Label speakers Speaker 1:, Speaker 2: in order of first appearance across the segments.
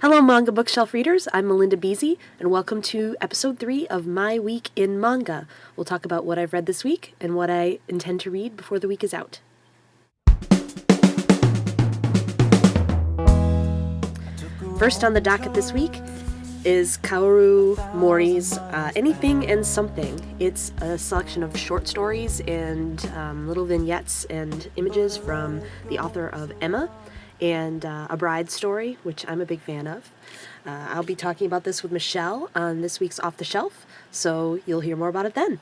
Speaker 1: Hello, Manga Bookshelf readers. I'm Melinda Beasi, and welcome to episode 3 of My Week in Manga. We'll talk about what I've read this week and what I intend to read before the week is out. First on the docket this week is Kaoru Mori's Anything and Something. It's a selection of short stories and little vignettes and images from the author of Emma and A Bride Story, which I'm a big fan of. I'll be talking about this with Michelle on this week's Off the Shelf, so you'll hear more about it then.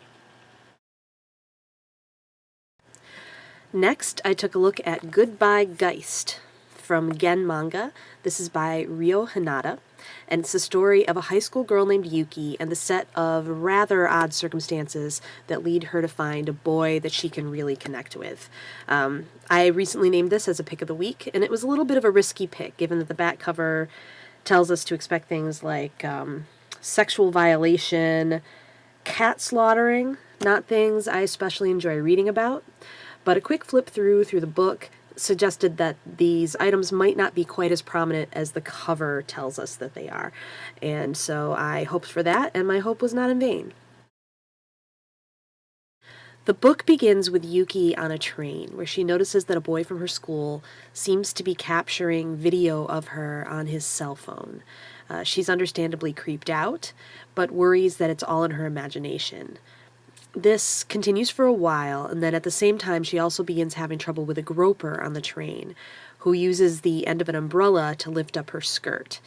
Speaker 1: Next, I took a look at Goodbye Geist from JManga. This is by Ryo Hanada, and it's the story of a high school girl named Yuki and the set of rather odd circumstances that lead her to find a boy that she can really connect with. I recently named this as a pick of the week, and it was a little bit of a risky pick, given that the back cover tells us to expect things like sexual violation, cat slaughtering, not things I especially enjoy reading about. But a quick flip through the book suggested that these items might not be quite as prominent as the cover tells us that they are. And so I hoped for that, and my hope was not in vain. The book begins with Yuki on a train, where she notices that a boy from her school seems to be capturing video of her on his cell phone. She's understandably creeped out, but worries that it's all in her imagination. This continues for a while, and then at the same time she also begins having trouble with a groper on the train, who uses the end of an umbrella to lift up her skirt.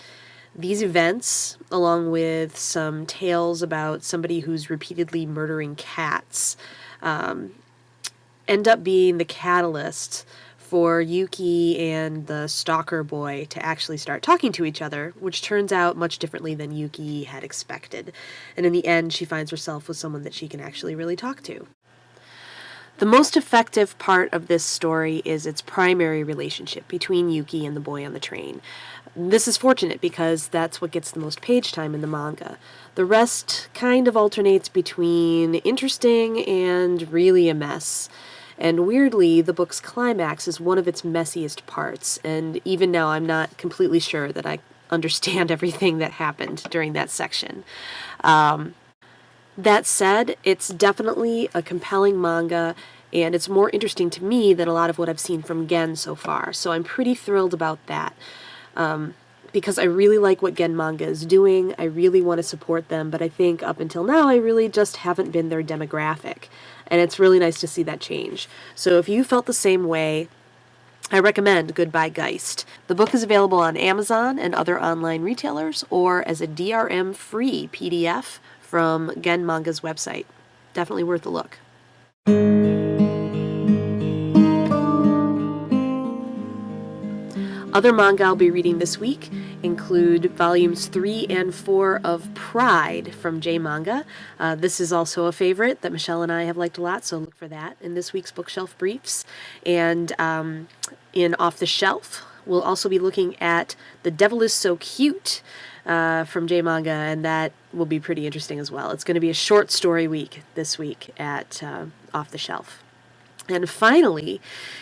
Speaker 1: These events, along with some tales about somebody who's repeatedly murdering cats, end up being the catalyst for Yuki and the stalker boy to actually start talking to each other, which turns out much differently than Yuki had expected. And in the end, she finds herself with someone that she can actually really talk to. The most effective part of this story is its primary relationship between Yuki and the boy on the train. This is fortunate because that's what gets the most page time in the manga. The rest kind of alternates between interesting and really a mess. And weirdly, the book's climax is one of its messiest parts, and even now I'm not completely sure that I understand everything that happened during that section. That said, it's definitely a compelling manga, and it's more interesting to me than a lot of what I've seen from Gen so far, so I'm pretty thrilled about that. Because I really like what JManga is doing, I really want to support them, but I think up until now I really just haven't been their demographic. And it's really nice to see that change. So if you felt the same way, I recommend Goodbye Geist. The book is available on Amazon and other online retailers, or as a DRM-free PDF from JManga's website. Definitely worth a look. Other manga I'll be reading this week include volumes 3 and 4 of Pride from JManga. This is also a favorite that Michelle and I have liked a lot, so look for that in this week's Bookshelf Briefs. And in Off the Shelf, we'll also be looking at The Devil is So Cute from JManga, and that will be pretty interesting as well. It's going to be a short story week this week at Off the Shelf. And finally,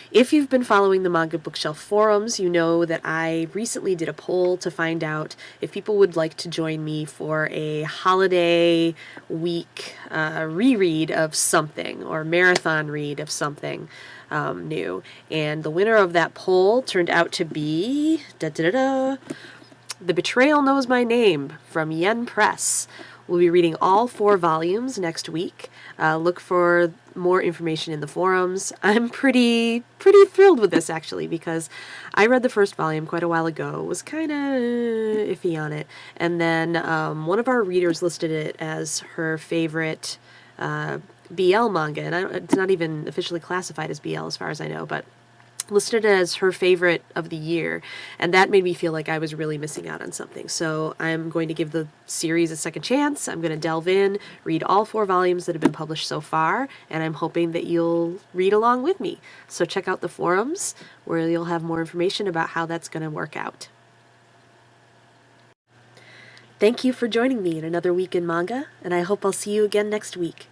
Speaker 1: if you've been following the Manga Bookshelf forums, you know that I recently did a poll to find out if people would like to join me for a holiday week reread of something, or marathon read of something new. And the winner of that poll turned out to be The Betrayal Knows My Name from Yen Press. We'll be reading all 4 volumes next week. Look for more information in the forums. I'm pretty thrilled with this, actually, because I read the first volume quite a while ago, was kind of iffy on it, and then one of our readers listed it as her favorite BL manga, and it's not even officially classified as BL as far as I know, but listed it as her favorite of the year, and that made me feel like I was really missing out on something. So I'm going to give the series a second chance. I'm going to delve in, read all 4 volumes that have been published so far, and I'm hoping that you'll read along with me. So check out the forums where you'll have more information about how that's going to work out. Thank you for joining me in another week in manga, and I hope I'll see you again next week.